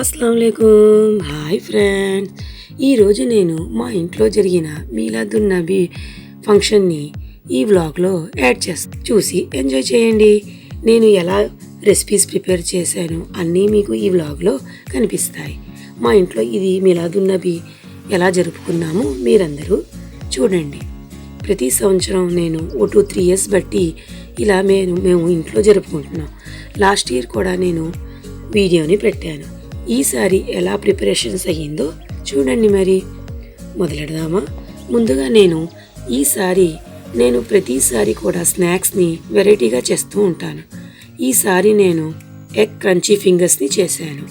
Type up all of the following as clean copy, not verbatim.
అస్సలాము అలైకుమ్. Hi friends, ఈరోజు నేను మా ఇంట్లో జరిగిన మీలాదున్ నబీ ఫంక్షన్ని ఈ వ్లాగ్లో యాడ్ చేస్తాను. చూసి ఎంజాయ్ చేయండి. నేను ఎలా రెసిపీస్ ప్రిపేర్ చేశాను అన్నీ మీకు ఈ వ్లాగ్లో కనిపిస్తాయి. మా ఇంట్లో ఇది మీలాదున్ నబీ ఎలా జరుపుకున్నామో మీరందరూ చూడండి. ప్రతి సంవత్సరం నేను 2-3 ఇయర్స్ బట్టి ఇలా మేము ఇంట్లో జరుపుకుంటున్నాం. లాస్ట్ ఇయర్ కూడా నేను వీడియోని పెట్టాను. ఈసారి ఎలా ప్రిపరేషన్స్ అయ్యిందో చూడండి. మరి మొదలెడదామా? ముందుగా నేను ప్రతిసారి కూడా స్నాక్స్ని వెరైటీగా చేస్తూ ఉంటాను. ఈసారి నేను ఎగ్ క్రంచీ ఫింగర్స్ని చేశాను.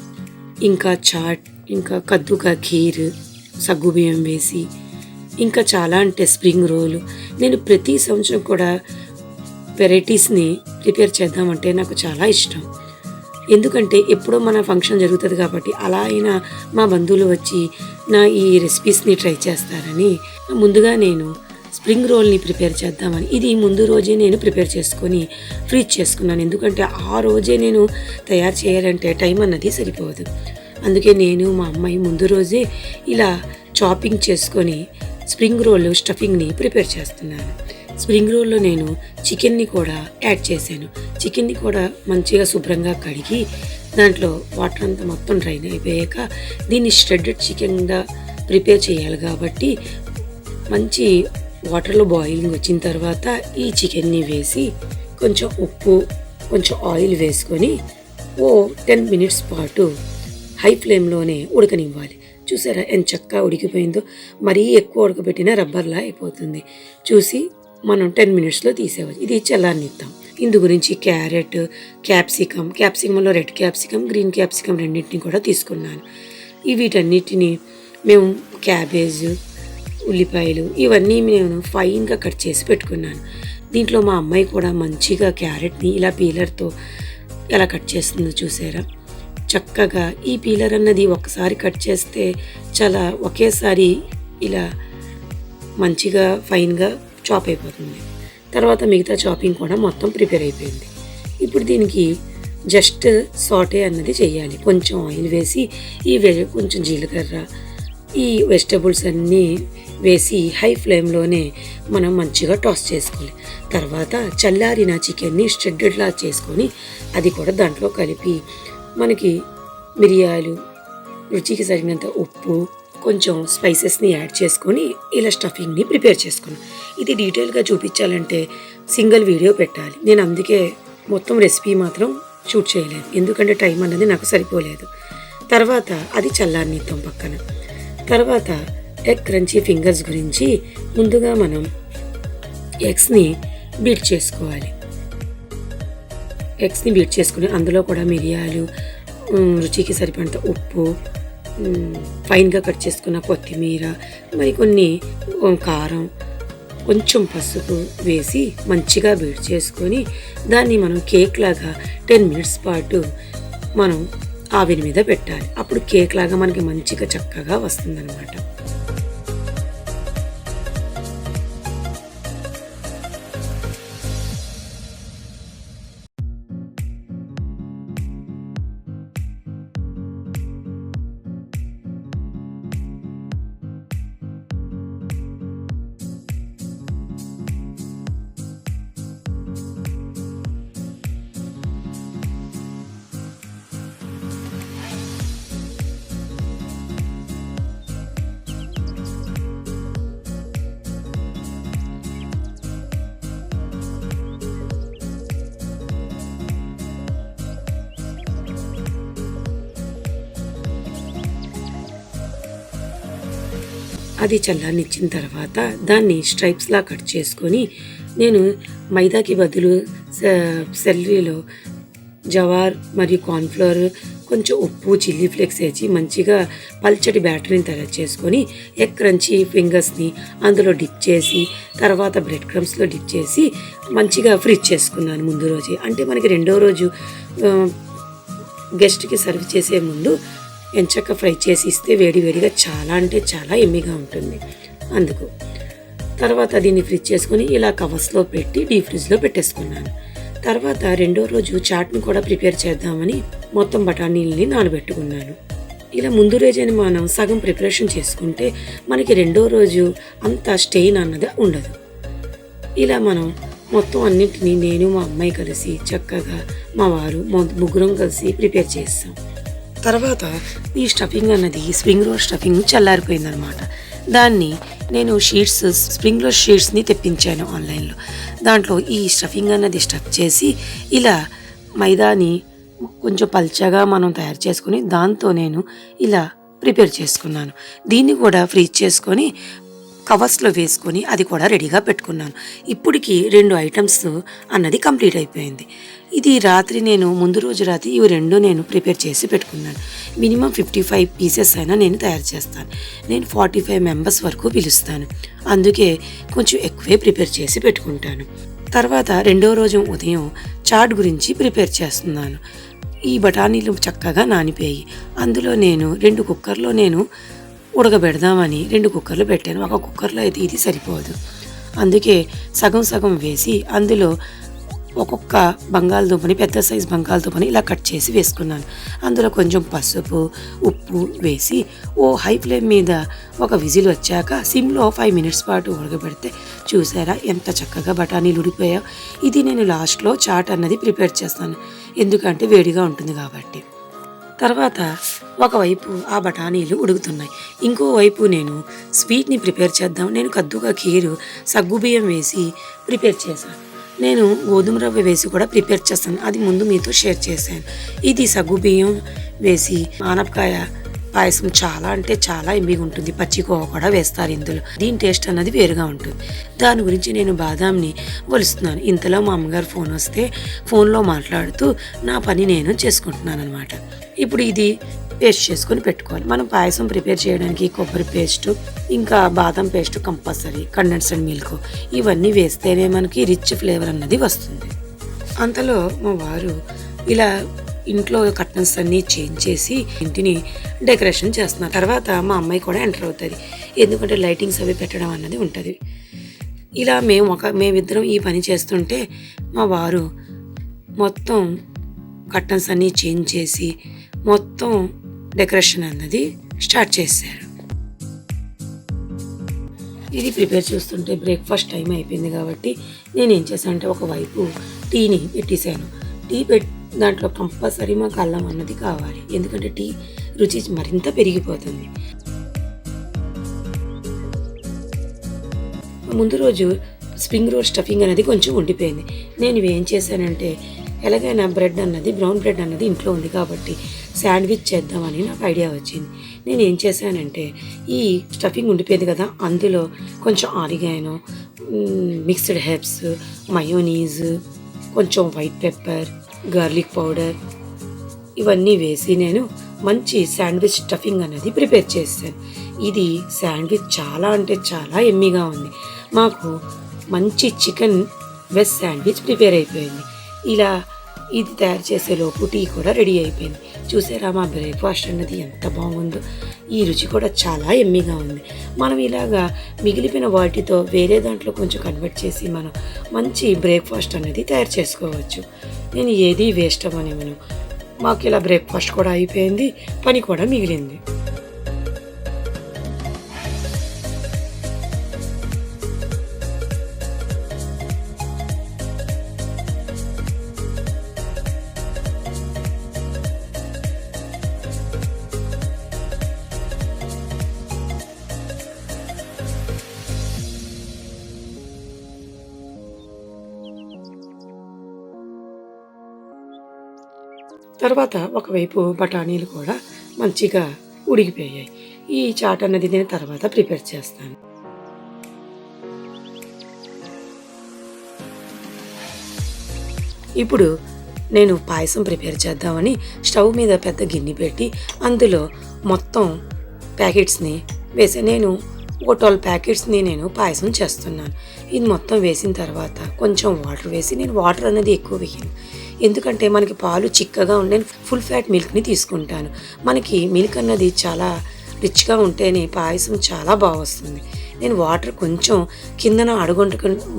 ఇంకా చాట్, ఇంకా కద్దుకా ఖీర్, సగ్గుబియ్యం వేసి, ఇంకా చాలా అంటే స్ప్రింగ్ రోల్. నేను ప్రతి సంవత్సరం కూడా వెరైటీస్ని ప్రిపేర్ చేద్దామంటే నాకు చాలా ఇష్టం. ఎందుకంటే ఎప్పుడో మన ఫంక్షన్ జరుగుతుంది కాబట్టి అలా అయినా మా బంధువులు వచ్చి నా ఈ రెసిపీస్ని ట్రై చేస్తారని ముందుగా నేను స్ప్రింగ్ రోల్ని ప్రిపేర్ చేద్దామని ఇది ముందు రోజే నేను ప్రిపేర్ చేసుకొని ఫ్రీజ్ చేసుకున్నాను. ఎందుకంటే ఆ రోజే నేను తయారు చేయాలంటే టైం అన్నది సరిపోదు. అందుకే నేను మా అమ్మాయి ముందు రోజే ఇలా చాపింగ్ చేసుకొని స్ప్రింగ్ రోల్ స్టఫింగ్ని ప్రిపేర్ చేస్తున్నాను. స్ప్రింగ్ రోల్లో నేను చికెన్ని కూడా యాడ్ చేశాను. చికెన్ని కూడా మంచిగా శుభ్రంగా కడిగి దాంట్లో వాటర్ అంతా మొత్తం డ్రైన్ అయిపోయాక దీన్ని ష్రెడెడ్ చికెన్గా ప్రిపేర్ చేయాలి కాబట్టి మంచి వాటర్లో బాయిలింగ్ వచ్చిన తర్వాత ఈ చికెన్ని వేసి కొంచెం ఉప్పు, కొంచెం ఆయిల్ వేసుకొని 10 మినిట్స్ పాటు హై ఫ్లేమ్లోనే ఉడకనివ్వాలి. చూసారా ఎంత చక్కగా ఉడికిపోయిందో. మరీ ఎక్కువ ఉడకబెట్టినా రబ్బర్లా అయిపోతుంది. చూసి మనం 10 మినిట్స్లో తీసేవచ్చు. ఇది చల్లారనిద్దాం. ఇందు గురించి క్యారెట్, క్యాప్సికంలో రెడ్ క్యాప్సికం, గ్రీన్ క్యాప్సికం రెండింటిని కూడా తీసుకున్నాను. వీటన్నిటిని మేము క్యాబేజ్, ఉల్లిపాయలు ఇవన్నీ నేను ఫైన్గా కట్ చేసి పెట్టుకున్నాను. దీంట్లో మా అమ్మాయి కూడా మంచిగా క్యారెట్ని ఇలా పీలర్తో ఎలా కట్ చేస్తుందో చూసారా. చక్కగా ఈ పీలర్ అన్నది ఒకసారి కట్ చేస్తే చాలా ఒకేసారి ఇలా మంచిగా ఫైన్గా చాప్ అయిపోతుంది. తర్వాత మిగతా చాపింగ్ కూడా మొత్తం ప్రిపేర్ అయిపోయింది. ఇప్పుడు దీనికి జస్ట్ సాటే అన్నది చేయాలి. కొంచెం ఆయిల్ వేసి కొంచెం జీలకర్ర, ఈ వెజిటబుల్స్ అన్నీ వేసి హై ఫ్లేమ్లోనే మనం మంచిగా టాస్ చేసుకోవాలి. తర్వాత చల్లారిన చికెన్ని స్ట్రెడ్లా చేసుకొని అది కూడా దాంట్లో కలిపి మనకి మిరియాలు, రుచికి సరిగినంత ఉప్పు, కొంచెం స్పైసెస్ని యాడ్ చేసుకొని ఇలా స్టఫింగ్ని ప్రిపేర్ చేసుకున్నాను. ఇది డీటెయిల్గా చూపించాలంటే సింగిల్ వీడియో పెట్టాలి. నేను అందుకే మొత్తం రెసిపీ మాత్రం షూట్ చేయలేదు, ఎందుకంటే టైం అన్నది నాకు సరిపోలేదు. తర్వాత అది చల్లారనిద్దాం పక్కన. తర్వాత ఎగ్ క్రంచీ ఫింగర్స్ గురించి ముందుగా మనం ఎగ్స్ని బీట్ చేసుకోవాలి. ఎగ్స్ని బీట్ చేసుకుని అందులో కూడా మిరియాలు, రుచికి సరిపడినంత ఉప్పు, ఫైన్గా కట్ చేసుకున్న కొత్తిమీర, మరి కొన్ని కారం, కొంచెం పసుపు వేసి మంచిగా బీట్ చేసుకొని దాన్ని మనం కేక్ లాగా 10 మినిట్స్ పాటు మనం ఆవిరి మీద పెట్టాలి. అప్పుడు కేక్ లాగా మనకి మంచిగా చక్కగా వస్తుందన్నమాట. అది చల్లారనిచ్చిన తర్వాత దాన్ని స్ట్రైప్స్లా కట్ చేసుకొని నేను మైదాకి బదులు సెలరీలో జవార్ మరియు కార్న్ఫ్లవర్, కొంచెం ఉప్పు, చిల్లీ ఫ్లేక్స్ వేసి మంచిగా పల్చటి బ్యాటర్ని తయారు చేసుకొని ఎగ్ క్రంచీ ఫింగర్స్ని అందులో డిప్ చేసి తర్వాత బ్రెడ్ క్రమ్స్లో డిప్ చేసి మంచిగా ఫ్రిజ్ చేసుకున్నాను ముందు రోజే. అంటే మనకి రెండో రోజు గెస్ట్కి సర్వ్ చేసే ముందు ఎంచక్క ఫ్రై చేసి ఇస్తే వేడివేడిగా చాలా అంటే చాలా ఎమ్మిగా ఉంటుంది. అందుకు తర్వాత దీన్ని ఫ్రిజ్ చేసుకొని ఇలా కవర్స్లో పెట్టి డీప్ ఫ్రిడ్జ్లో పెట్టేసుకున్నాను. తర్వాత రెండో రోజు చాట్ని కూడా ప్రిపేర్ చేద్దామని మొత్తం బఠానీలని నానబెట్టుకున్నాను. ఇలా ముందు రోజైన మనం సగం ప్రిపరేషన్ చేసుకుంటే మనకి రెండో రోజు అంత స్టెయిన్ అన్నది ఉండదు. ఇలా మనం మొత్తం అన్నింటినీ నేను మా అమ్మాయి కలిసి చక్కగా మా వారు ముగ్గురం కలిసి ప్రిపేర్ చేస్తాం. తర్వాత ఈ స్టఫింగ్ అన్నది స్ప్రింగ్ రోల్ స్టఫింగ్ చల్లారిపోయిందనమాట. దాన్ని నేను స్ప్రింగ్ రోల్ షీట్స్ని తెప్పించాను ఆన్లైన్లో. దాంట్లో ఈ స్టఫింగ్ అన్నది స్టఫ్ చేసి ఇలా మైదాని కొంచెం పల్చగా మనం తయారు చేసుకుని దాంతో నేను ఇలా ప్రిపేర్ చేసుకున్నాను. దీన్ని కూడా ఫ్రీజ్ చేసుకొని కవర్స్లో వేసుకొని అది కూడా రెడీగా పెట్టుకున్నాను. ఇప్పటికి 2 ఐటమ్స్ అన్నది కంప్లీట్ అయిపోయింది. ఇది రాత్రి నేను ముందు రోజు రాత్రి ఇవి 2 నేను ప్రిపేర్ చేసి పెట్టుకున్నాను. మినిమం 55 పీసెస్ అయినా నేను తయారు చేస్తాను. నేను 45 మెంబర్స్ వరకు పిలుస్తాను. అందుకే కొంచెం ఎక్కువే ప్రిపేర్ చేసి పెట్టుకుంటాను. తర్వాత రెండో రోజు ఉదయం చాట్ గురించి ప్రిపేర్ చేస్తున్నాను. ఈ బఠానీలు చక్కగా నానిపోయి అందులో నేను 2 కుక్కర్లో నేను ఉడకబెడదామని 2 కుక్కర్లు పెట్టాను. ఒక కుక్కర్లో అయితే ఇది సరిపోదు. అందుకే సగం సగం వేసి అందులో ఒక్కొక్క బంగాళదుంపని పెద్ద సైజు బంగాళదుంపని ఇలా కట్ చేసి వేసుకున్నాను. అందులో కొంచెం పసుపు ఉప్పు వేసి హై ఫ్లేమ్ మీద ఒక విజిల్ వచ్చాక సిమ్లో 5 మినిట్స్ పాటు ఉడకబెడితే చూసారా ఎంత చక్కగా బఠానీలు ఉడిపోయాయో. ఇది నేను లాస్ట్లో చాట్ అన్నది ప్రిపేర్ చేస్తాను, ఎందుకంటే వేడిగా ఉంటుంది కాబట్టి. తర్వాత ఒకవైపు ఆ బఠానీలు ఉడుకుతున్నాయి, ఇంకోవైపు నేను స్వీట్ని ప్రిపేర్ చేద్దాం. నేను కద్దుగా ఖీరు సగ్గుబియ్యం వేసి ప్రిపేర్ చేశాను. నేను గోధుమ రవ్వ వేసి కూడా ప్రిపేర్ చేస్తాను, అది ముందు మీతో షేర్ చేశాను. ఇది సగ్గుబియ్యం వేసి ఆనపకాయ పాయసం చాలా అంటే చాలా ఎమ్మిగా ఉంటుంది. పచ్చికోవ కూడా వేస్తారు ఇందులో. దీని టేస్ట్ అన్నది వేరుగా ఉంటుంది. దాని గురించి నేను బాదాంని ఒలుస్తున్నాను. ఇంతలో మా అమ్మగారు ఫోన్ వస్తే ఫోన్లో మాట్లాడుతూ నా పని నేను చేసుకుంటున్నాను అనమాట. ఇప్పుడు ఇది పేస్ట్ చేసుకొని పెట్టుకోవాలి. మనం పాయసం ప్రిపేర్ చేయడానికి కొబ్బరి పేస్టు ఇంకా బాదం పేస్ట్ కంపల్సరీ, కండెన్స్డ్ మిల్క్ ఇవన్నీ వేస్తేనే మనకి రిచ్ ఫ్లేవర్ అన్నది వస్తుంది. అంతలో మా వారు ఇలా ఇంట్లో కర్టన్స్ అన్నీ చేంజ్ చేసి ఇంటిని డెకరేషన్ చేస్తున్నారు. తర్వాత మా అమ్మాయి కూడా ఎంటర్ అవుతుంది, ఎందుకంటే లైటింగ్స్ అవి పెట్టడం అన్నది ఉంటుంది. ఇలా మేమిద్దరం ఈ పని చేస్తుంటే మా వారు మొత్తం కర్టన్స్ అన్నీ చేంజ్ చేసి మొత్తం డెకరేషన్ అన్నది స్టార్ట్ చేశారు. ఇది ప్రిపేర్ చేస్తుంటే బ్రేక్ఫాస్ట్ టైం అయిపోయింది కాబట్టి నేను ఏం చేశాను అంటే ఒకవైపు టీని పెట్టేశాను. టీ దాంట్లో కంపల్సరీ మాకు అల్లం అన్నది కావాలి, ఎందుకంటే టీ రుచి మరింత పెరిగిపోతుంది. ముందు రోజు స్ప్రింగ్ రోల్ స్టఫింగ్ అనేది కొంచెం ఉండిపోయింది. నేను ఏం చేశానంటే ఎలాగైనా బ్రౌన్ బ్రెడ్ అన్నది ఇంట్లో ఉంది కాబట్టి శాండ్విచ్ చేద్దామని నాకు ఐడియా వచ్చింది. నేను ఏం చేశానంటే ఈ స్టఫింగ్ ఉండిపోయింది కదా, అందులో కొంచెం ఆరిగానో, మిక్స్డ్ హెర్బ్స్, మయోనీస్, కొంచెం వైట్ పెప్పర్, గార్లిక్ పౌడర్ ఇవన్నీ వేసి నేను మంచి శాండ్విచ్ స్టఫింగ్ అనేది ప్రిపేర్ చేశాను. ఇది శాండ్విచ్ చాలా అంటే చాలా ఎమ్మీగా ఉంది. మాకు మంచి చికెన్ వెజ్ శాండ్విచ్ ప్రిపేర్ అయిపోయింది. ఇలా ఇది తయారు చేసేలోపు టీ కూడా రెడీ అయిపోయింది. చూసారా మా బ్రేక్ఫాస్ట్ అన్నది ఎంత బాగుందో. ఈ రుచి కూడా చాలా ఎమ్మీగా ఉంది. మనం ఇలాగా మిగిలిపోయిన వాటితో వేరే దాంట్లో కొంచెం కన్వర్ట్ చేసి మనం మంచి బ్రేక్ఫాస్ట్ అనేది తయారు చేసుకోవచ్చు. నేను ఏది వేస్ట్ అవ్వనివ్వను. మాకు ఇలా బ్రేక్ఫాస్ట్ కూడా అయిపోయింది, పని కూడా మిగిలింది. తర్వాత ఒకవైపు బఠానీలు కూడా మంచిగా ఉడికిపోయాయి. ఈ చాట్ అన్నది నేను తర్వాత ప్రిపేర్ చేస్తాను. ఇప్పుడు నేను పాయసం ప్రిపేర్ చేద్దామని స్టవ్ మీద పెద్ద గిన్నె పెట్టి అందులో మొత్తం ప్యాకెట్స్ని వేసి నేను 12 ప్యాకెట్స్ని నేను పాయసం చేస్తున్నాను. ఇది మొత్తం వేసిన తర్వాత కొంచెం వాటర్ వేసి, నేను వాటర్ అనేది ఎక్కువ వేయను, ఎందుకంటే మనకి పాలు చిక్కగా ఉండే ఫుల్ ఫ్యాట్ మిల్క్ని తీసుకుంటాను. మనకి మిల్క్ అన్నది చాలా రిచ్గా ఉంటేనే పాయసం చాలా బాగా వస్తుంది. నేను వాటర్ కొంచెం కిందన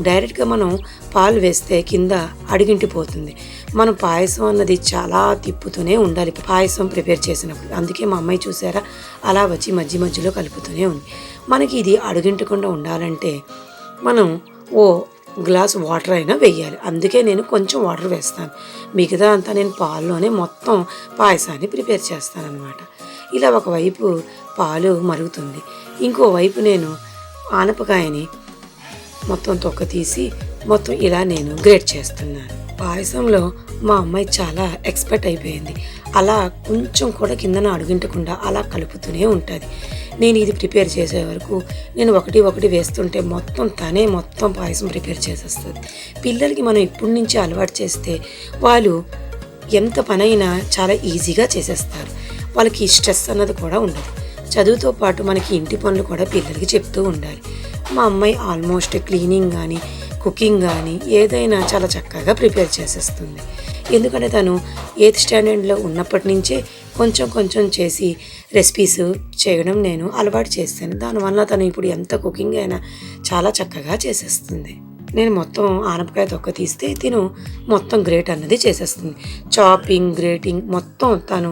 డైరెక్ట్గా మనం పాలు వేస్తే కింద అడుగింటిపోతుంది. మనం పాయసం అన్నది చాలా తిప్పుతూనే ఉండాలి పాయసం ప్రిపేర్ చేసినప్పుడు. అందుకే మా అమ్మాయి చూసారా అలా వచ్చి మధ్యలో కలుపుతూనే ఉంది. మనకి ఇది అడుగింటకుండా ఉండాలంటే మనం ఓ గ్లాస్ వాటర్ అయినా వేయాలి. అందుకే నేను కొంచెం వాటర్ వేస్తాను. మిగతా అంతా నేను పాల్లోనే మొత్తం పాయసాన్ని ప్రిపేర్ చేస్తానన్నమాట. ఇలా ఒకవైపు పాలు మరుగుతుంది, ఇంకోవైపు నేను ఆనపకాయని మొత్తం తొక్క తీసి మొత్తం ఇలా నేను గ్రేట్ చేస్తున్నాను. పాయసంలో మా అమ్మాయి చాలా ఎక్స్పర్ట్ అయిపోయింది. అలా కొంచెం కూడా కిందన అడుగింటకుండా అలా కలుపుతూనే ఉంటుంది. నేను ఇది ప్రిపేర్ చేసే వరకు నేను ఒకటి వేస్తుంటే తనే మొత్తం పాయసం ప్రిపేర్ చేసేస్తుంది. పిల్లలకి మనం ఇప్పటి నుంచి అలవాటు చేస్తే వాళ్ళు ఎంత పనైనా చాలా ఈజీగా చేసేస్తారు. వాళ్ళకి స్ట్రెస్ అన్నది కూడా ఉండదు. చదువుతో పాటు మనకి ఇంటి పనులు కూడా పిల్లలకి చెప్తూ ఉండాలి. మా అమ్మాయి ఆల్మోస్ట్ క్లీనింగ్ కానీ కుకింగ్ కానీ ఏదైనా చాలా చక్కగా ప్రిపేర్ చేసేస్తుంది. ఎందుకంటే తను 8th స్టాండర్డ్లో ఉన్నప్పటి నుంచే కొంచెం చేసి రెసిపీస్ చేయడం నేను అలవాటు చేస్తాను. దానివల్ల తను ఇప్పుడు ఎంత కుకింగ్ అయినా చాలా చక్కగా చేసేస్తుంది. నేను మొత్తం ఆనపకాయ తొక్క తీస్తే తిను మొత్తం గ్రేట్ అన్నది చేసేస్తుంది. చాపింగ్ గ్రేటింగ్ మొత్తం తను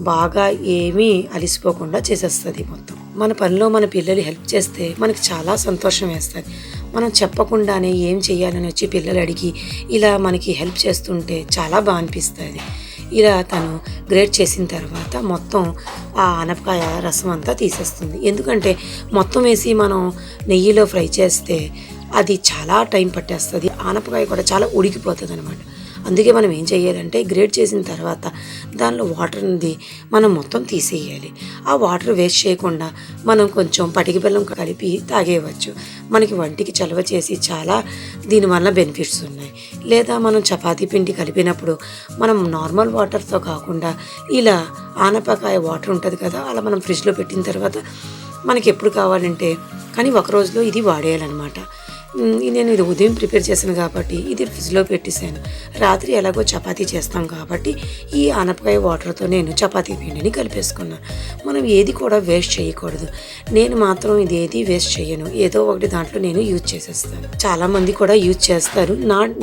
బాగా ఏమీ అలిసిపోకుండా చేసేస్తుంది. మొత్తం మన పనిలో మన పిల్లలు హెల్ప్ చేస్తే మనకి చాలా సంతోషం వేస్తుంది. మనం చెప్పకుండానే ఏం చేయాలని వచ్చి పిల్లలు అడిగి ఇలా మనకి హెల్ప్ చేస్తుంటే చాలా బాగా అనిపిస్తుంది. ఇలా తను గ్రేట్ చేసిన తర్వాత మొత్తం ఆ ఆనపకాయ రసం అంతా తీసేస్తుంది. ఎందుకంటే మొత్తం వేసి మనం నెయ్యిలో ఫ్రై చేస్తే అది చాలా టైం పట్టేస్తుంది. ఆనపకాయ కూడా చాలా ఉడికిపోతుంది అనమాట. అందుకే మనం ఏం చేయాలంటే గ్రేట్ చేసిన తర్వాత దానిలో వాటర్ అనేది మనం మొత్తం తీసేయాలి. ఆ వాటర్ వేస్ట్ చేయకుండా మనం కొంచెం పటికి బెల్లం కలిపి తాగేయవచ్చు. మనకి వంటికి చలవ చేసి చాలా దీనివల్ల బెనిఫిట్స్ ఉన్నాయి. లేదా మనం చపాతీ పిండి కలిపినప్పుడు మనం నార్మల్ వాటర్తో కాకుండా ఇలా ఆనపకాయ వాటర్ ఉంటుంది కదా, అలా మనం ఫ్రిడ్జ్లో పెట్టిన తర్వాత మనకి ఎప్పుడు కావాలంటే కానీ ఒక రోజులో ఇది వాడేయాలన్నమాట. నేను ఇది ఉదయం ప్రిపేర్ చేశాను కాబట్టి ఇది ఫ్రిడ్జ్లో పెట్టేశాను. రాత్రి ఎలాగో చపాతీ చేస్తాం కాబట్టి ఈ ఆనపకాయ వాటర్తో నేను చపాతీ పిండిని కలిపేసుకున్నాను. మనం ఏది కూడా వేస్ట్ చేయకూడదు. నేను మాత్రం ఇది ఏది వేస్ట్ చేయను. ఏదో ఒకటి దాంట్లో నేను యూజ్ చేసేస్తాను. చాలామంది కూడా యూజ్ చేస్తారు.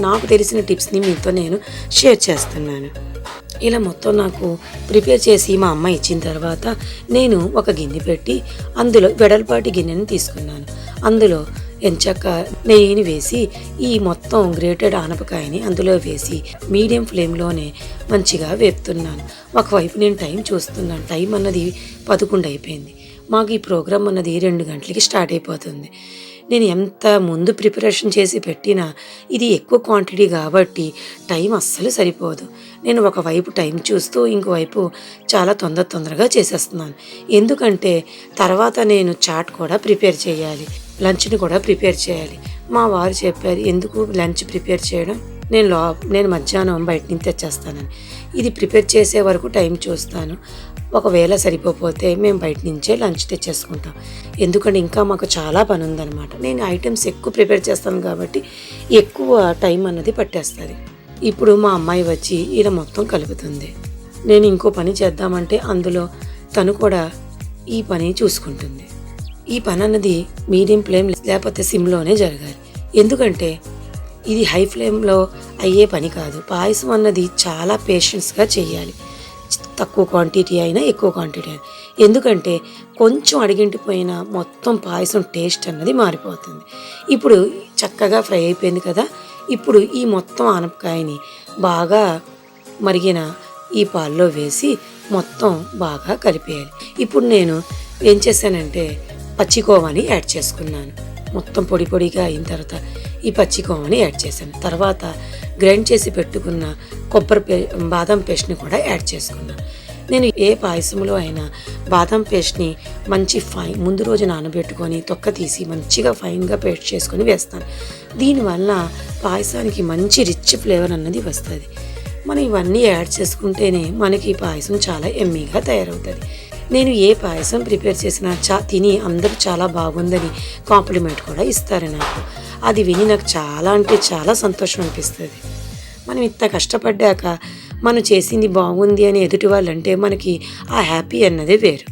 నాకు తెలిసిన టిప్స్ని మీతో నేను షేర్ చేస్తున్నాను. ఇలా మొత్తం నాకు ప్రిపేర్ చేసి మా అమ్మ ఇచ్చిన తర్వాత నేను ఒక గిన్నె పెట్టి అందులో వెడల్పాటి గిన్నెని తీసుకున్నాను. అందులో ఎంచక్క నెయ్యిని వేసి ఈ మొత్తం గ్రేటెడ్ ఆనపకాయని అందులో వేసి మీడియం ఫ్లేమ్లోనే మంచిగా వేపుతున్నాను. ఒకవైపు నేను టైం చూస్తున్నాను. టైం అన్నది 11 అయిపోయింది. మాకు ఈ ప్రోగ్రామ్ అన్నది 2 గంటలకి స్టార్ట్ అయిపోతుంది. నేను ఎంత ముందు ప్రిపరేషన్ చేసి పెట్టినా ఇది ఎక్కువ క్వాంటిటీ కాబట్టి టైం అస్సలు సరిపోదు. నేను ఒకవైపు టైం చూస్తూ ఇంకోవైపు చాలా తొందరగా చేసేస్తున్నాను. ఎందుకంటే తర్వాత నేను చాట్ కూడా ప్రిపేర్ చేయాలి, లంచ్ని కూడా ప్రిపేర్ చేయాలి. మా వారు చెప్పారు, ఎందుకు లంచ్ ప్రిపేర్ చేయడం, నేను మధ్యాహ్నం బయట నుంచి తెచ్చేస్తానని. ఇది ప్రిపేర్ చేసే వరకు టైం చూస్తాను. ఒకవేళ సరిపోతే మేము బయట నుంచే లంచ్ తెచ్చేసుకుంటాం. ఎందుకంటే ఇంకా మాకు చాలా పని ఉందన్నమాట. నేను ఐటమ్స్ ఎక్కువ ప్రిపేర్ చేస్తాను కాబట్టి ఎక్కువ టైం అన్నది పట్టేస్తుంది. ఇప్పుడు మా అమ్మాయి వచ్చి ఇలా మొత్తం కలుపుతుంది. నేను ఇంకో పని చేద్దామంటే అందులో తను కూడా ఈ పని చూసుకుంటుంది. ఈ పని అన్నది మీడియం ఫ్లేమ్ లేకపోతే సిమ్లోనే జరగాలి. ఎందుకంటే ఇది హై ఫ్లేమ్లో అయ్యే పని కాదు. పాయసం అన్నది చాలా పేషెన్స్గా చేయాలి. తక్కువ క్వాంటిటీ అయినా ఎక్కువ క్వాంటిటీ అయినా. ఎందుకంటే కొంచెం అడిగింటిపోయినా మొత్తం పాయసం టేస్ట్ అన్నది మారిపోతుంది. ఇప్పుడు చక్కగా ఫ్రై అయిపోయింది కదా. ఇప్పుడు ఈ మొత్తం ఆనపకాయని బాగా మరిగిన ఈ పాల్లో వేసి మొత్తం బాగా కలిపేయాలి. ఇప్పుడు నేను ఏం చేశానంటే పచ్చికోవాని యాడ్ చేసుకున్నాను. మొత్తం పొడిగా అయిన తర్వాత ఈ పచ్చికోవాని యాడ్ చేశాను. తర్వాత గ్రైండ్ చేసి పెట్టుకున్న బాదం పేస్ట్ని కూడా యాడ్ చేసుకున్నాను. నేను ఏ పాయసంలో అయినా బాదం పేస్ట్ని మంచి ముందు రోజు నానబెట్టుకొని తొక్క తీసి మంచిగా ఫైన్గా పేస్ట్ చేసుకొని వేస్తాను. దీనివల్ల పాయసానికి మంచి రిచ్ ఫ్లేవర్ అన్నది వస్తుంది. మనం ఇవన్నీ యాడ్ చేసుకుంటేనే మనకి పాయసం చాలా ఎమ్మీగా తయారవుతుంది. నేను ఏ పాయసం ప్రిపేర్ చేసినా తిని అందరూ చాలా బాగుందని కాంప్లిమెంట్ కూడా ఇస్తారు నాకు. అది విని నాకు చాలా అంటే చాలా సంతోషం అనిపిస్తుంది. మనం ఇంత కష్టపడ్డాక మనం చేసింది బాగుంది అని ఎదుటి వాళ్ళంటే మనకి ఆ హ్యాపీ అన్నదే వేరు.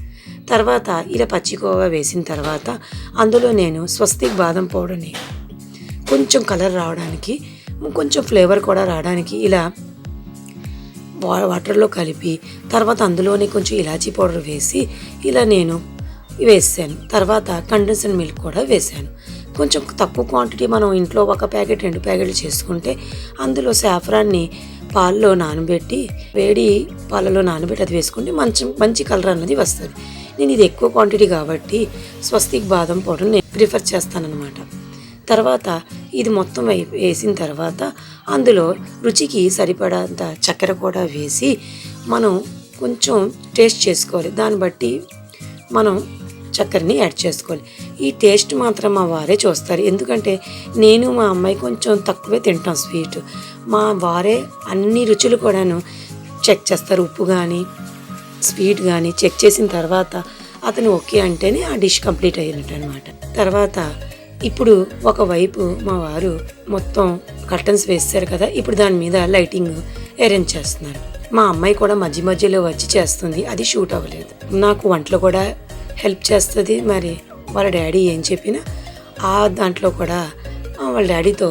తర్వాత ఇలా పచ్చికోవా వేసిన తర్వాత అందులో నేను స్వస్తిక్ బాదం పౌడర్ని కొంచెం కలర్ రావడానికి, కొంచెం ఫ్లేవర్ కూడా రావడానికి ఇలా వాటర్లో కలిపి తర్వాత అందులోనే కొంచెం ఇలాచీ పౌడర్ వేసి ఇలా నేను వేసాను. తర్వాత కండెన్స్డ్ మిల్క్ కూడా వేసాను. కొంచెం తక్కువ క్వాంటిటీ మనం ఇంట్లో 1 ప్యాకెట్ 2 ప్యాకెట్లు చేసుకుంటే అందులో సాఫ్రాన్ని పాలలో నానబెట్టి వేడి పాలలో నానబెట్టి అది వేసుకుంటే మంచి కలర్ అన్నది వస్తుంది. నేను ఇది ఎక్కువ క్వాంటిటీ కాబట్టి స్వస్తిక్ బాదం పౌడర్ నేను ప్రిఫర్ చేస్తానన్నమాట. తర్వాత ఇది మొత్తం వేసిన తర్వాత అందులో రుచికి సరిపడంత చక్కెర కూడా వేసి మనం కొంచెం టేస్ట్ చేసుకోవాలి. దాన్ని బట్టి మనం చక్కెరని యాడ్ చేసుకోవాలి. ఈ టేస్ట్ మాత్రం మా వారే చూస్తారు. ఎందుకంటే నేను మా అమ్మాయి కొంచెం తక్కువే తింటాం స్వీట్. మా వారే అన్ని రుచులు కూడాను చెక్ చేస్తారు. ఉప్పు కానీ స్వీట్ కానీ చెక్ చేసిన తర్వాత అతను ఓకే అంటేనే ఆ డిష్ కంప్లీట్ అయినట్టు అనమాట. తర్వాత ఇప్పుడు ఒకవైపు మా వారు మొత్తం కర్టన్స్ వేస్తారు కదా, ఇప్పుడు దాని మీద లైటింగ్ అరేంజ్ చేస్తున్నారు. మా అమ్మాయి కూడా మధ్యలో వచ్చి చేస్తుంది. అది షూట్ అవ్వలేదు. నాకు వంటలో కూడా హెల్ప్ చేస్తుంది. మరి వాళ్ళ డాడీ ఏం చెప్పినా దాంట్లో కూడా వాళ్ళ డాడీతో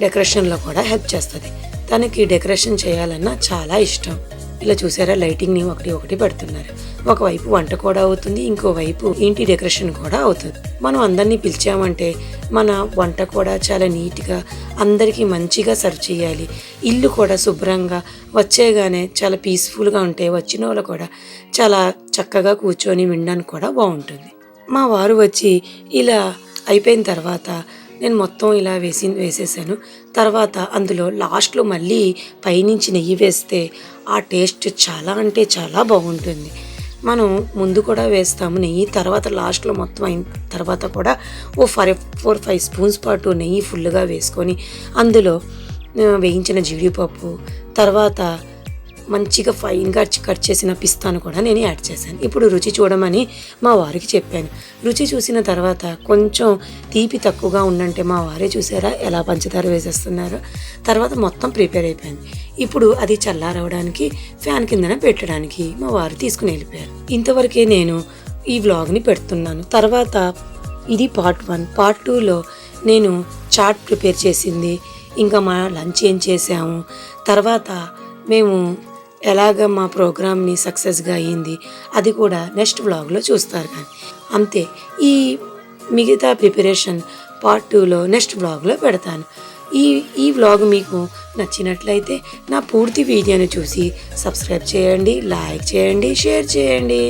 డెకరేషన్లో కూడా హెల్ప్ చేస్తుంది. తనకి డెకరేషన్ చేయాలన్నా చాలా ఇష్టం. ఇలా చూసారా, లైటింగ్ని ఒకటి పెడుతున్నారు. ఒకవైపు వంట కూడా అవుతుంది, ఇంకోవైపు ఇంటి డెకరేషన్ కూడా అవుతుంది. మనం అందరినీ పిలిచామంటే మన వంట కూడా చాలా నీట్గా అందరికీ మంచిగా సర్వ్ చేయాలి. ఇల్లు కూడా శుభ్రంగా వచ్చేగానే చాలా పీస్ఫుల్గా ఉంటే వచ్చిన వాళ్ళు కూడా చాలా చక్కగా కూర్చొని వినడానికి కూడా బాగుంటుంది. మా వారు వచ్చి ఇలా అయిపోయిన తర్వాత నేను మొత్తం ఇలా వేసేసాను. తర్వాత అందులో లాస్ట్లో మళ్ళీ పైనుంచి నెయ్యి వేస్తే ఆ టేస్ట్ చాలా అంటే చాలా బాగుంటుంది. మనం ముందు కూడా వేస్తాము నెయ్యి, తర్వాత లాస్ట్లో మొత్తం అయిన తర్వాత కూడా 4-5 స్పూన్స్ పాటు నెయ్యి ఫుల్గా వేసుకొని అందులో వేయించిన జీడిపప్పు, తర్వాత మంచిగా ఫైన్గా కట్ చేసిన పిస్తాను కూడా నేను యాడ్ చేశాను. ఇప్పుడు రుచి చూడమని మా వారికి చెప్పాను. రుచి చూసిన తర్వాత కొంచెం తీపి తక్కువగా ఉందంటే మా వారే చూసారా ఎలా పంచదార వేసేస్తున్నారో. తర్వాత మొత్తం ప్రిపేర్ అయిపోయింది. ఇప్పుడు అది చల్లారవడానికి ఫ్యాన్ కిందన పెట్టడానికి మా వారు తీసుకుని వెళ్ళిపోయారు. ఇంతవరకే నేను ఈ వ్లాగ్ని పెడుతున్నాను. తర్వాత ఇది పార్ట్ 1. పార్ట్ 2లో నేను చాట్ ప్రిపేర్ చేసింది, ఇంకా మా లంచ్ ఏం చేసాము, తర్వాత మేము ఎలాగ మా ప్రోగ్రామ్ని సక్సెస్గా అయ్యింది అది కూడా నెక్స్ట్ వ్లాగ్లో చూస్తారు. కానీ అంతే, ఈ మిగతా ప్రిపరేషన్ పార్ట్ 2లో నెక్స్ట్ వ్లాగ్లో పెడతాను. ఈ వ్లాగ్ మీకు నచ్చినట్లయితే నా పూర్తి వీడియోని చూసి సబ్స్క్రైబ్ చేయండి, లైక్ చేయండి, షేర్ చేయండి.